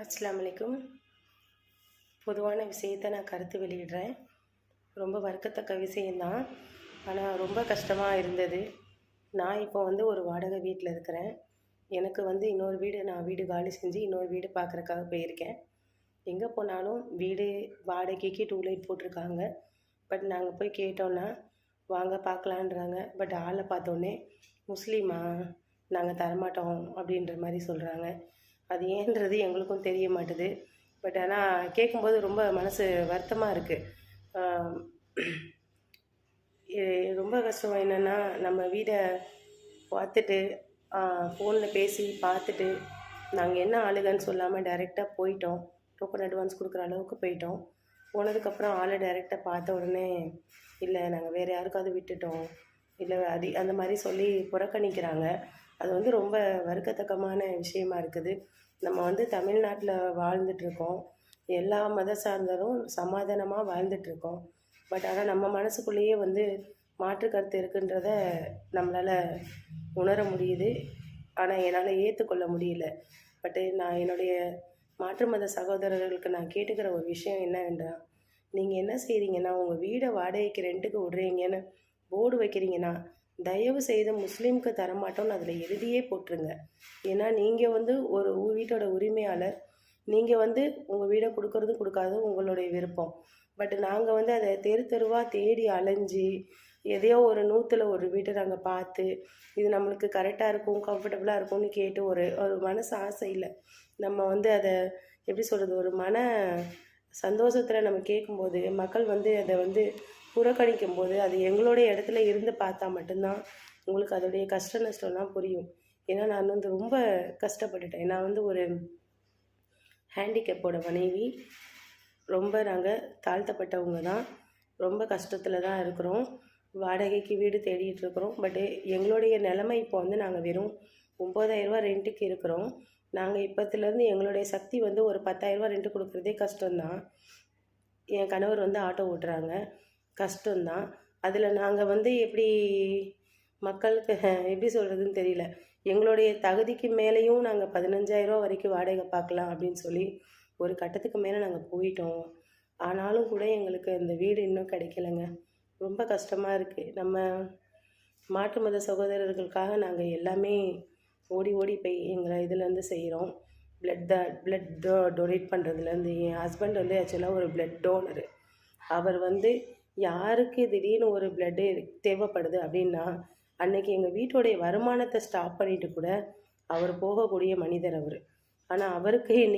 அஸ்ஸலாமு அலைக்கும். பொதுவான விஷயத்தை நான் கருத்து வெளியிடுறேன். ரொம்ப வருத்தத்தக்க விஷயந்தான். ஆனால் ரொம்ப கஷ்டமாக இருந்தது. நான் இப்போ ஒரு வாடகை வீட்டில் இருக்கிறேன். எனக்கு இன்னொரு வீடு நான் வீடு காலி செஞ்சு இன்னொரு வீடு பார்க்குறக்காக போயிருக்கேன். எங்கே போனாலும் வீடு வாடகைக்கு 2 லைட் போட்டிருக்காங்க. பட் நாங்கள் போய் கேட்டோன்னா, வாங்க பார்க்கலான்றாங்க. பட் ஆளை பார்த்தோன்னே, முஸ்லீமா நாங்கள் தரமாட்டோம் அப்படின்ற மாதிரி சொல்கிறாங்க. அது ஏன்றது எங்களுக்கும் தெரிய மாட்டுது. பட் ஆனால் கேட்கும்போது ரொம்ப மனசு வருத்தமாக இருக்குது. ரொம்ப கஷ்டம் என்னென்னா, நம்ம வீடை பார்த்துட்டு ஃபோனில் பேசி பார்த்துட்டு நாங்கள் என்ன ஆளுகன்னு சொல்லாமல் டைரெக்டாக போயிட்டோம். டோக்கன் அட்வான்ஸ் கொடுக்குற அளவுக்கு போயிட்டோம். போனதுக்கப்புறம் ஆளை டைரெக்டாக பார்த்த உடனே, இல்லை நாங்கள் வேறு யாருக்காவது விட்டுட்டோம், இல்லை அந்த மாதிரி சொல்லி புறக்கணிக்கிறாங்க. அது ரொம்ப வருத்தத்தக்கமான விஷயமா இருக்குது. நம்ம தமிழ்நாட்டில் வாழ்ந்துட்டுருக்கோம். எல்லா மத சார்ந்தரும் சமாதானமாக வாழ்ந்துட்டுருக்கோம். பட் ஆனால் நம்ம மனசுக்குள்ளேயே மாற்று கருத்து இருக்குன்றத நம்மளால் உணர முடியுது. ஆனால் என்னால் ஏற்றுக்கொள்ள முடியல. பட்டு நான் என்னுடைய மாற்று மத சகோதரர்களுக்கு நான் கேட்டுக்கிற ஒரு விஷயம் என்னவென்றால், நீங்கள் என்ன செய்கிறீங்கன்னா, உங்கள் வீடை வாடகைக்கு ரெண்ட்டுக்கு விட்றீங்கன்னு போர்டு வைக்கிறீங்கன்னா, தயவு செய்து முஸ்லீமுக்கு தரமாட்டோன்னு அதில் எழுதியே போட்டுருங்க. ஏன்னா நீங்கள் ஒரு வீட்டோட உரிமையாளர். நீங்கள் உங்கள் வீடை கொடுக்கறதும் கொடுக்காததும் உங்களுடைய விருப்பம். பட் நாங்கள் அதை தெரு தெருவாக தேடி அலைஞ்சி எதையோ ஒரு 100ல் ஒரு வீட்டை நாங்கள் பார்த்து இது நம்மளுக்கு கரெக்டாக இருக்கும், கம்ஃபர்டபுளாக இருக்கும்னு கேட்டு ஒரு மனசு ஆசை இல்லை. நம்ம அதை எப்படி சொல்கிறது, ஒரு மன சந்தோஷத்தில் நம்ம கேட்கும்போது மக்கள் அதை புறக்கணிக்கும் போது அது எங்களுடைய இடத்துல இருந்து பார்த்தா மட்டும்தான் உங்களுக்கு அதோடைய கஷ்ட நஷ்டம்லாம் புரியும். ஏன்னா நான் ரொம்ப கஷ்டப்பட்டுட்டேன். நான் ஒரு ஹேண்டிகேப்போட மனைவி. ரொம்ப நாங்கள் தாழ்த்தப்பட்டவங்க தான். ரொம்ப கஷ்டத்தில் தான் இருக்கிறோம். வாடகைக்கு வீடு தேடிட்டு இருக்கிறோம். பட்டு எங்களுடைய நிலைமை இப்போ நாங்கள் வெறும் 9,000 ரூபா ரெண்ட்டுக்கு இருக்கிறோம். நாங்கள் இப்போத்துலேருந்து எங்களுடைய சக்தி ஒரு 10,000 ரூபா ரெண்ட்டு கொடுக்குறதே கஷ்டம்தான். என் கணவர் ஆட்டோ ஓட்டுறாங்க, கஷ்டம்தான். அதில் நாங்கள் எப்படி மக்களுக்கு எப்படி சொல்கிறதுன்னு தெரியல. எங்களுடைய தகுதிக்கு மேலேயும் நாங்கள் 15,000 ரூபா வரைக்கும் வாடகை பார்க்கலாம் அப்படின்னு சொல்லி ஒரு கட்டத்துக்கு மேலே நாங்கள் போயிட்டோம். ஆனாலும் கூட எங்களுக்கு அந்த வீடு இன்னும் கிடைக்கலங்க. ரொம்ப கஷ்டமாக இருக்குது. நம்ம மாற்று மத சகோதரர்களுக்காக நாங்கள் எல்லாமே ஓடி ஓடி போய் எங்களை இதுலேருந்து செய்கிறோம். பிளட் டொனேட் பண்ணுறதுலேருந்து. என் ஹஸ்பண்ட் ஆக்சுவலாக ஒரு பிளட் டோனரு. அவர் யாருக்கு திடீர்னு ஒரு பிளட்டு தேவைப்படுது அப்படின்னா, அன்னைக்கு எங்கள் வீட்டோடைய வருமானத்தை ஸ்டாப் பண்ணிட்டு கூட அவர் போகக்கூடிய மனிதர் அவர். ஆனால் அவருக்கு